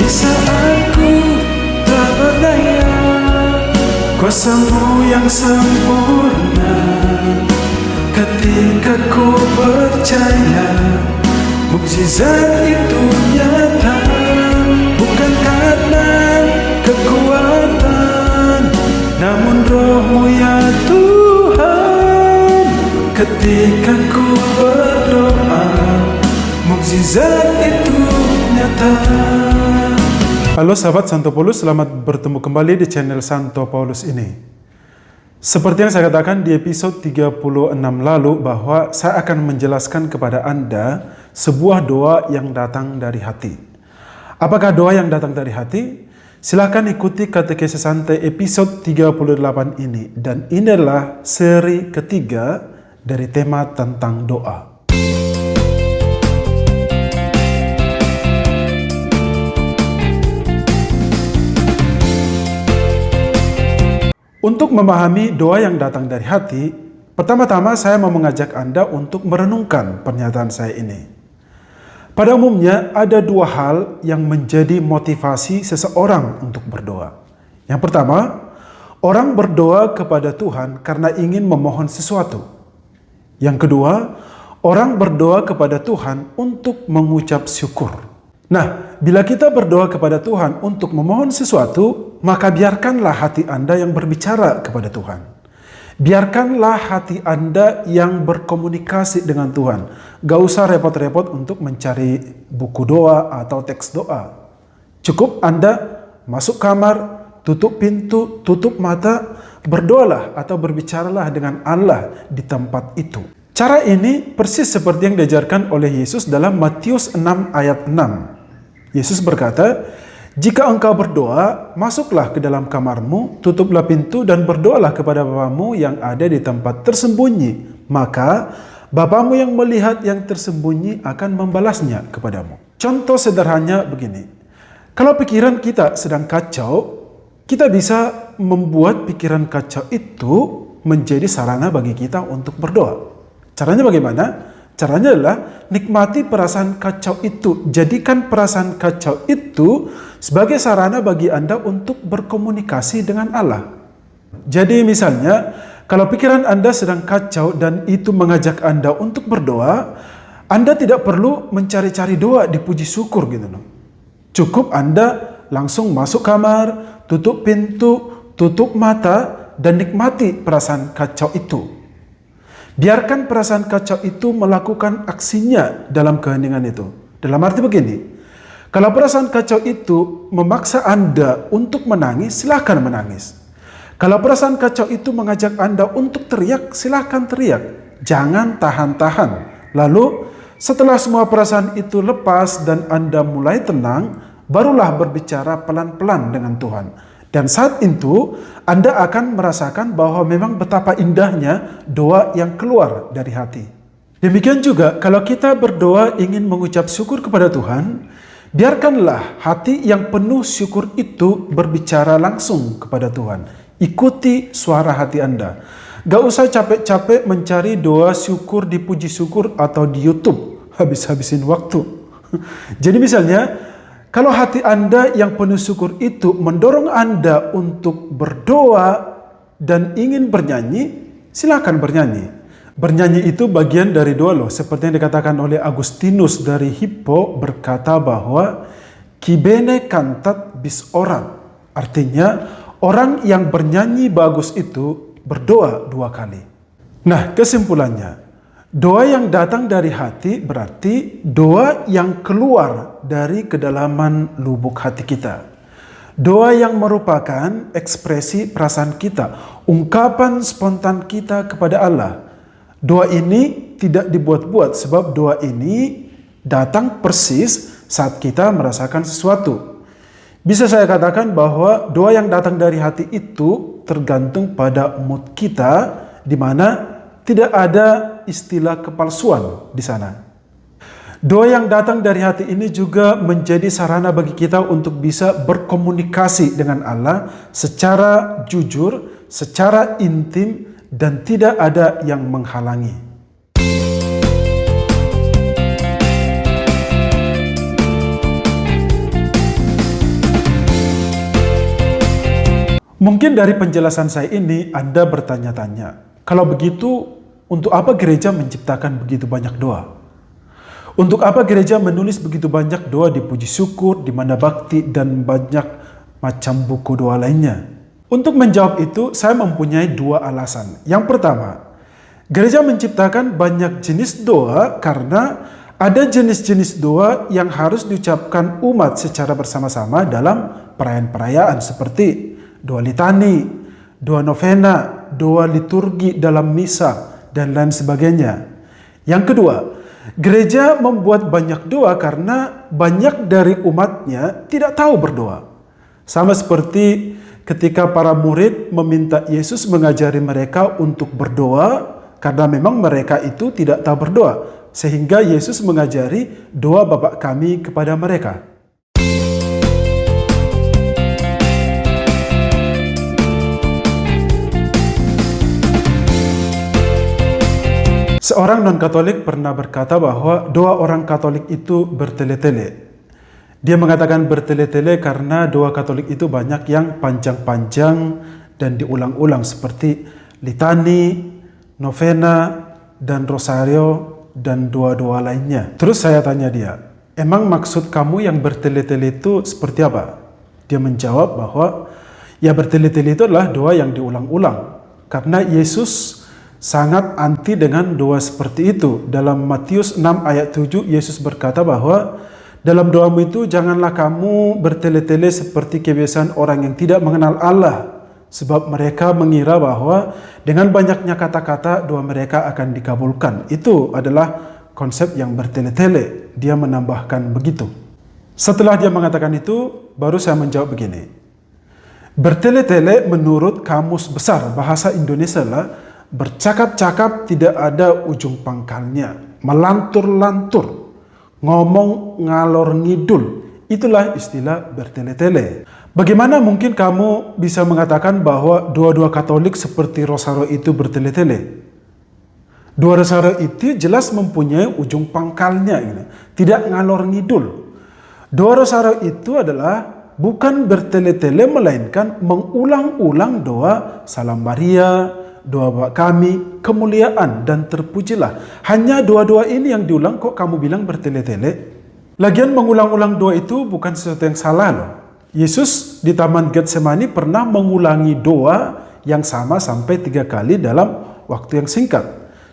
Di saat ku tak berdaya, kuasa-Mu yang sempurna. Ketika ku percaya, mukjizat itu nyata. Bukan karena kekuatan, namun Roh-Mu ya Tuhan. Ketika ku berdoa, mukjizat itu nyata. Halo sahabat Santo Paulus, selamat bertemu kembali di channel Santo Paulus ini. Seperti yang saya katakan di episode 36 lalu, bahwa saya akan menjelaskan kepada Anda sebuah doa yang datang dari hati. Apakah doa yang datang dari hati? Silahkan ikuti katekesi santai episode 38 ini. Dan ini adalah seri ketiga dari tema tentang doa. Untuk memahami doa yang datang dari hati, pertama-tama saya mau mengajak Anda untuk merenungkan pernyataan saya ini. Pada umumnya ada dua hal yang menjadi motivasi seseorang untuk berdoa. Yang pertama, orang berdoa kepada Tuhan karena ingin memohon sesuatu. Yang kedua, orang berdoa kepada Tuhan untuk mengucap syukur. Nah, bila kita berdoa kepada Tuhan untuk memohon sesuatu, maka biarkanlah hati Anda yang berbicara kepada Tuhan. Biarkanlah hati Anda yang berkomunikasi dengan Tuhan. Gak usah repot-repot untuk mencari buku doa atau teks doa. Cukup Anda masuk kamar, tutup pintu, tutup mata, berdoalah atau berbicaralah dengan Allah di tempat itu. Cara ini persis seperti yang diajarkan oleh Yesus dalam Matius 6 ayat 6. Yesus berkata, "Jika engkau berdoa, masuklah ke dalam kamarmu, tutuplah pintu dan berdoalah kepada Bapamu yang ada di tempat tersembunyi. Maka Bapamu yang melihat yang tersembunyi akan membalasnya kepadamu." Contoh sederhananya begini. Kalau pikiran kita sedang kacau, kita bisa membuat pikiran kacau itu menjadi sarana bagi kita untuk berdoa. Caranya bagaimana? Caranya adalah nikmati perasaan kacau itu. Jadikan perasaan kacau itu sebagai sarana bagi Anda untuk berkomunikasi dengan Allah. Jadi misalnya, kalau pikiran Anda sedang kacau dan itu mengajak Anda untuk berdoa, Anda tidak perlu mencari-cari doa di puji syukur gitu loh. Cukup Anda langsung masuk kamar, tutup pintu, tutup mata, dan nikmati perasaan kacau itu. Biarkan perasaan kacau itu melakukan aksinya dalam keheningan itu. Dalam arti begini, kalau perasaan kacau itu memaksa Anda untuk menangis, silahkan menangis. Kalau perasaan kacau itu mengajak Anda untuk teriak, silahkan teriak. Jangan tahan-tahan. Lalu setelah semua perasaan itu lepas dan Anda mulai tenang, barulah berbicara pelan-pelan dengan Tuhan. Dan saat itu Anda akan merasakan bahwa memang betapa indahnya doa yang keluar dari hati. Demikian juga kalau kita berdoa ingin mengucap syukur kepada Tuhan, biarkanlah hati yang penuh syukur itu berbicara langsung kepada Tuhan. Ikuti suara hati Anda. Gak usah capek-capek mencari doa syukur di puji syukur atau di YouTube. Habis-habisin waktu. Jadi misalnya, kalau hati Anda yang penuh syukur itu mendorong Anda untuk berdoa dan ingin bernyanyi, silakan bernyanyi. Bernyanyi itu bagian dari doa loh. Seperti yang dikatakan oleh Agustinus dari Hippo berkata bahwa "Qui bene cantat bis orat." Artinya orang yang bernyanyi bagus itu berdoa 2 kali. Nah, kesimpulannya, doa yang datang dari hati berarti doa yang keluar dari kedalaman lubuk hati kita. Doa yang merupakan ekspresi perasaan kita, ungkapan spontan kita kepada Allah. Doa ini tidak dibuat-buat sebab doa ini datang persis saat kita merasakan sesuatu. Bisa saya katakan bahwa doa yang datang dari hati itu tergantung pada mood kita, di mana tidak ada istilah kepalsuan di sana. Doa yang datang dari hati ini juga menjadi sarana bagi kita untuk bisa berkomunikasi dengan Allah secara jujur, secara intim, dan tidak ada yang menghalangi. Mungkin dari penjelasan saya ini Anda bertanya-tanya, kalau begitu untuk apa gereja menciptakan begitu banyak doa? Untuk apa gereja menulis begitu banyak doa di puji syukur, di mana bakti, dan banyak macam buku doa lainnya? Untuk menjawab itu, saya mempunyai dua alasan. Yang pertama, gereja menciptakan banyak jenis doa karena ada jenis-jenis doa yang harus diucapkan umat secara bersama-sama dalam perayaan-perayaan seperti doa litani, doa novena, doa liturgi dalam misa, dan lain sebagainya. Yang kedua, gereja membuat banyak doa karena banyak dari umatnya tidak tahu berdoa. Sama seperti ketika para murid meminta Yesus mengajari mereka untuk berdoa karena memang mereka itu tidak tahu berdoa. Sehingga Yesus mengajari doa Bapa kami kepada mereka. Seorang non-Katolik pernah berkata bahwa doa orang Katolik itu bertele-tele. Dia mengatakan bertele-tele karena doa Katolik itu banyak yang panjang-panjang dan diulang-ulang seperti litani, novena, dan rosario, dan doa-doa lainnya. Terus saya tanya dia, emang maksud kamu yang bertele-tele itu seperti apa? Dia menjawab bahwa ya bertele-tele itu adalah doa yang diulang-ulang. Karena Yesus sangat anti dengan doa seperti itu. Dalam Matius 6 ayat 7, Yesus berkata bahwa dalam doamu itu janganlah kamu bertele-tele seperti kebiasaan orang yang tidak mengenal Allah. Sebab mereka mengira bahwa dengan banyaknya kata-kata doa mereka akan dikabulkan. Itu adalah konsep yang bertele-tele. Dia menambahkan begitu. Setelah dia mengatakan itu, baru saya menjawab begini. Bertele-tele menurut Kamus Besar Bahasa Indonesia lah, bercakap-cakap tidak ada ujung pangkalnya, melantur-lantur, ngomong ngalor ngidul. Itulah istilah bertele-tele. Bagaimana mungkin kamu bisa mengatakan bahwa doa-doa Katolik seperti rosario itu bertele-tele? Doa rosario itu jelas mempunyai ujung pangkalnya, gitu. Tidak ngalor ngidul. Doa rosario itu adalah bukan bertele-tele melainkan mengulang-ulang doa Salam Maria, doa Bapa kami, kemuliaan dan terpujilah. Hanya doa-doa ini yang diulang, kok kamu bilang bertele-tele? Lagian mengulang-ulang doa itu bukan sesuatu yang salah loh. Yesus di Taman Getsemani pernah mengulangi doa yang sama sampai 3 kali dalam waktu yang singkat.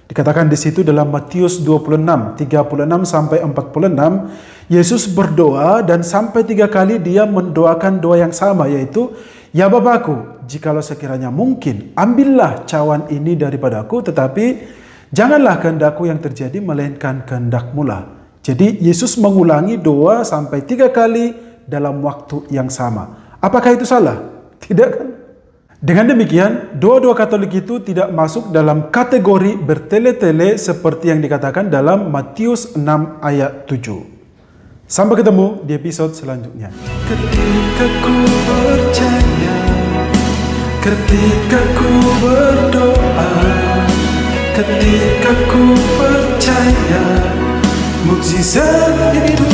Dikatakan di situ dalam Matius 26, 36 sampai 46, Yesus berdoa dan sampai 3 kali dia mendoakan doa yang sama, yaitu, Ya Bapakku, jikalau sekiranya mungkin, ambillah cawan ini daripadaku, tetapi janganlah kehendakku yang terjadi, melainkan kehendak-Mu lah. Jadi Yesus mengulangi doa sampai 3 kali dalam waktu yang sama. Apakah itu salah? Tidak kan? Dengan demikian, doa-doa Katolik itu tidak masuk dalam kategori bertele-tele seperti yang dikatakan dalam Matius 6 ayat 7. Sampai ketemu di episode selanjutnya. Ketika ku percaya, ketika ku berdoa, ketika ku percaya, mukjizat itu